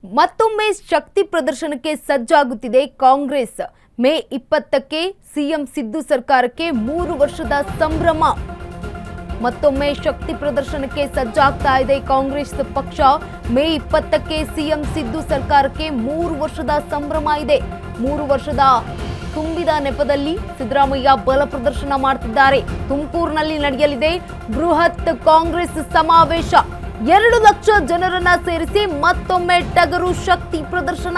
ಮತ್ತೊಮ್ಮೆ ಶಕ್ತಿ ಪ್ರದರ್ಶನಕ್ಕೆ ಸಜ್ಜಾಗುತ್ತಿದೆ ಕಾಂಗ್ರೆಸ್. ಮೇ 20ಕ್ಕೆ ಸಿಎಂ ಸಿದ್ದು ಸರ್ಕಾರಕ್ಕೆ 3 ವರ್ಷದ ಸಂಭ್ರಮ. ಮತ್ತೊಮ್ಮೆ ಶಕ್ತಿ ಪ್ರದರ್ಶನಕ್ಕೆ ಸಜ್ಜಾಗ್ತಾ ಇದೆ ಕಾಂಗ್ರೆಸ್ ಪಕ್ಷ. ಮೇ 20ಕ್ಕೆ ಸಿಎಂ ಸಿದ್ದು ಸರ್ಕಾರಕ್ಕೆ 3 ವರ್ಷದ ಸಂಭ್ರಮ ಇದೆ. 3 ವರ್ಷದ ತುಂಬಿದ ನೆಪದಲ್ಲಿ ಸಿದ್ದರಾಮಯ್ಯ ಬಲ ಪ್ರದರ್ಶನ ಮಾಡುತ್ತಿದ್ದಾರೆ. ತುಮಕೂರಿನಲ್ಲಿ ನಡೆಯಲಿದೆ ಬೃಹತ್ ಕಾಂಗ್ರೆಸ್ ಸಮಾವೇಶ. 2 ಲಕ್ಷ ಜನರನ್ನ ಸೇರಿಸಿ ಮತ್ತೊಮ್ಮೆ ಟಗರು ಶಕ್ತಿ ಪ್ರದರ್ಶನ.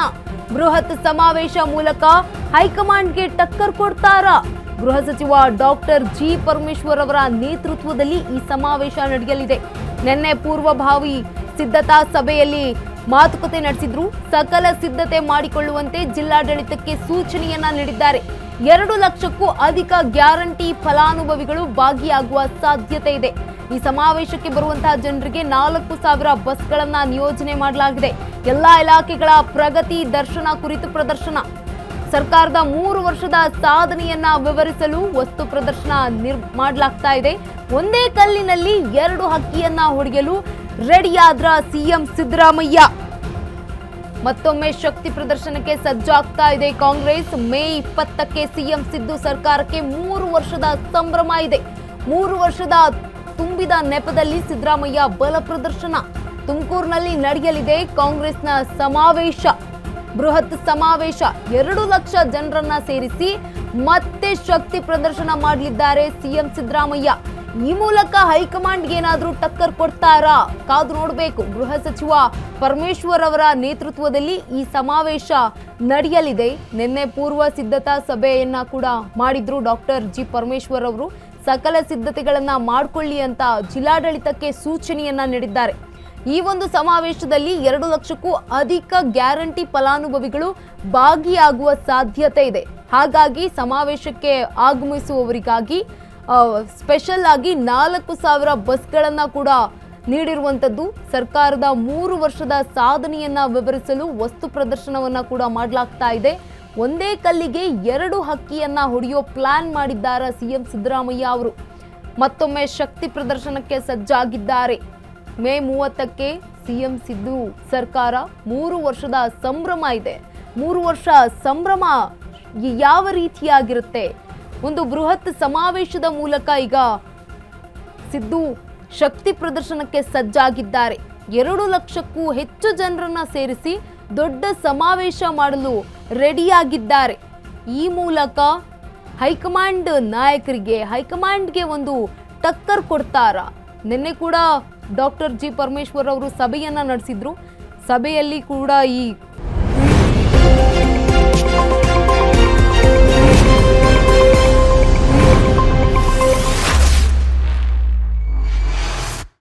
ಬೃಹತ್ ಸಮಾವೇಶ ಮೂಲಕ ಹೈಕಮಾಂಡ್ಗೆ ಟಕ್ಕರ್ ಕೊಡ್ತಾರಾ? ಗೃಹ ಸಚಿವ ಡಾಕ್ಟರ್ ಜಿ ಪರಮೇಶ್ವರ್ ಅವರ ನೇತೃತ್ವದಲ್ಲಿ ಈ ಸಮಾವೇಶ ನಡೆಯಲಿದೆ. ನಿನ್ನೆ ಪೂರ್ವಭಾವಿ ಸಿದ್ಧತಾ ಸಭೆಯಲ್ಲಿ ಮಾತುಕತೆ ನಡೆಸಿದ್ರು. ಸಕಲ ಸಿದ್ಧತೆ ಮಾಡಿಕೊಳ್ಳುವಂತೆ ಜಿಲ್ಲಾಡಳಿತಕ್ಕೆ ಸೂಚನೆಯನ್ನ ನೀಡಿದ್ದಾರೆ. 2 ಲಕ್ಷಕ್ಕೂ ಅಧಿಕ ಗ್ಯಾರಂಟಿ ಫಲಾನುಭವಿಗಳು ಭಾಗಿಯಾಗುವ ಸಾಧ್ಯತೆ ಇದೆ. ಈ ಸಮಾವೇಶಕ್ಕೆ ಬರುವಂತಹ ಜನರಿಗೆ 4,000 ಬಸ್ಗಳನ್ನ ನಿಯೋಜನೆ ಮಾಡಲಾಗಿದೆ. ಎಲ್ಲಾ ಇಲಾಖೆಗಳ ಪ್ರಗತಿ ದರ್ಶನ ಕುರಿತು ಪ್ರದರ್ಶನ. ಸರ್ಕಾರದ 3 ವರ್ಷದ ಸಾಧನೆಯನ್ನ ವಿವರಿಸಲು ವಸ್ತು ಪ್ರದರ್ಶನ ಮಾಡಲಾಗ್ತಾ ಇದೆ. ಒಂದೇ ಕಲ್ಲಿನಲ್ಲಿ 2 ಹಕ್ಕಿಯನ್ನ ಹೊಡೆಯಲು ರೆಡಿಯಾದ್ರ ಸಿಎಂ ಸಿದ್ದರಾಮಯ್ಯ. ಮತ್ತೊಮ್ಮೆ ಶಕ್ತಿ ಪ್ರದರ್ಶನಕ್ಕೆ ಸಜ್ಜಾಗ್ತಾ ಇದೆ ಕಾಂಗ್ರೆಸ್. ಮೇ 20ಕ್ಕೆ ಸಿಎಂ ಸಿದ್ದು ಸರ್ಕಾರಕ್ಕೆ 3 ವರ್ಷದ ಸಂಭ್ರಮ ಇದೆ. 3 ವರ್ಷದ ತುಂಬಿದ ನೆಪದಲ್ಲಿ ಸಿದ್ದರಾಮಯ್ಯ ಬಲ ಪ್ರದರ್ಶನ. ತುಮಕೂರಿನಲ್ಲಿ ನಡೆಯಲಿದೆ ಕಾಂಗ್ರೆಸ್ನ ಸಮಾವೇಶ, ಬೃಹತ್ ಸಮಾವೇಶ. 2 ಲಕ್ಷ ಜನರನ್ನ ಸೇರಿಸಿ ಮತ್ತೆ ಶಕ್ತಿ ಪ್ರದರ್ಶನ ಮಾಡಲಿದ್ದಾರೆ ಸಿಎಂ ಸಿದ್ದರಾಮಯ್ಯ. ಈ ಮೂಲಕ ಹೈಕಮಾಂಡ್ಗೆ ಏನಾದ್ರೂ ಟಕ್ಕರ್ ಕೊಡ್ತಾರಾ? ಕಾದು ನೋಡಬೇಕು. ಗೃಹ ಸಚಿವ ಪರಮೇಶ್ವರ್ ಅವರ ನೇತೃತ್ವದಲ್ಲಿ ಈ ಸಮಾವೇಶ ನಡೆಯಲಿದೆ. ನಿನ್ನೆ ಪೂರ್ವ ಸಿದ್ಧತಾ ಸಭೆಯನ್ನ ಕೂಡ ಮಾಡಿದ್ರು ಡಾಕ್ಟರ್ ಜಿ ಪರಮೇಶ್ವರ್ ಅವರು. ಸಕಲ ಸಿದ್ಧತೆಗಳನ್ನ ಮಾಡಿಕೊಳ್ಳಿ ಅಂತ ಜಿಲ್ಲಾಡಳಿತಕ್ಕೆ ಸೂಚನೆಯನ್ನ ನೀಡಿದ್ದಾರೆ. ಈ ಒಂದು ಸಮಾವೇಶದಲ್ಲಿ 2 ಲಕ್ಷಕ್ಕೂ ಅಧಿಕ ಗ್ಯಾರಂಟಿ ಫಲಾನುಭವಿಗಳು ಭಾಗಿಯಾಗುವ ಸಾಧ್ಯತೆ ಇದೆ. ಹಾಗಾಗಿ ಸಮಾವೇಶಕ್ಕೆ ಆಗಮಿಸುವವರಿಗಾಗಿ ಸ್ಪೆಷಲ್ ಆಗಿ 4,000 ಬಸ್ಗಳನ್ನ ಕೂಡ ನೀಡಿರುವಂತದ್ದು. ಸರ್ಕಾರದ 3 ವರ್ಷದ ಸಾಧನೆಯನ್ನ ವಿವರಿಸಲು ವಸ್ತು ಪ್ರದರ್ಶನವನ್ನ ಕೂಡ ಮಾಡಲಾಗ್ತಾ ಇದೆ. ಒಂದೇ ಕಲ್ಲಿಗೆ 2 ಹಕ್ಕಿಯನ್ನ ಹೊಡೆಯೋ ಪ್ಲಾನ್ ಮಾಡಿದ್ದಾರೆ ಸಿಎಂ ಸಿದ್ದರಾಮಯ್ಯ ಅವರು. ಮತ್ತೊಮ್ಮೆ ಶಕ್ತಿ ಪ್ರದರ್ಶನಕ್ಕೆ ಸಜ್ಜಾಗಿದ್ದಾರೆ. ಮೇ 30ಕ್ಕೆ ಸಿಎಂ ಸಿದ್ದು ಸರ್ಕಾರ 3 ವರ್ಷದ ಸಂಭ್ರಮ ಇದೆ. 3 ವರ್ಷ ಸಂಭ್ರಮ ಯಾವ ರೀತಿಯಾಗಿರುತ್ತೆ? ಒಂದು ಬೃಹತ್ ಸಮಾವೇಶದ ಮೂಲಕ ಈಗ ಸಿದ್ದು ಶಕ್ತಿ ಪ್ರದರ್ಶನಕ್ಕೆ ಸಜ್ಜಾಗಿದ್ದಾರೆ. 2 ಲಕ್ಷಕ್ಕೂ ಹೆಚ್ಚು ಜನರನ್ನ ಸೇರಿಸಿ ದೊಡ್ಡ ಸಮಾವೇಶ ಮಾಡಲು ರೆಡಿಯಾಗಿದ್ದಾರೆ. ಈ ಮೂಲಕ ಹೈಕಮಾಂಡ್ ನಾಯಕರಿಗೆ, ಹೈಕಮಾಂಡ್ಗೆ ಒಂದು ಟಕ್ಕರ್ ಕೊಡ್ತಾರಾ? ನಿನ್ನೆ ಕೂಡ ಡಾಕ್ಟರ್ ಜಿ ಪರಮೇಶ್ವರ್ ಅವರು ಸಭೆಯನ್ನ ನಡೆಸಿದ್ರು. ಸಭೆಯಲ್ಲಿ ಕೂಡ ಈ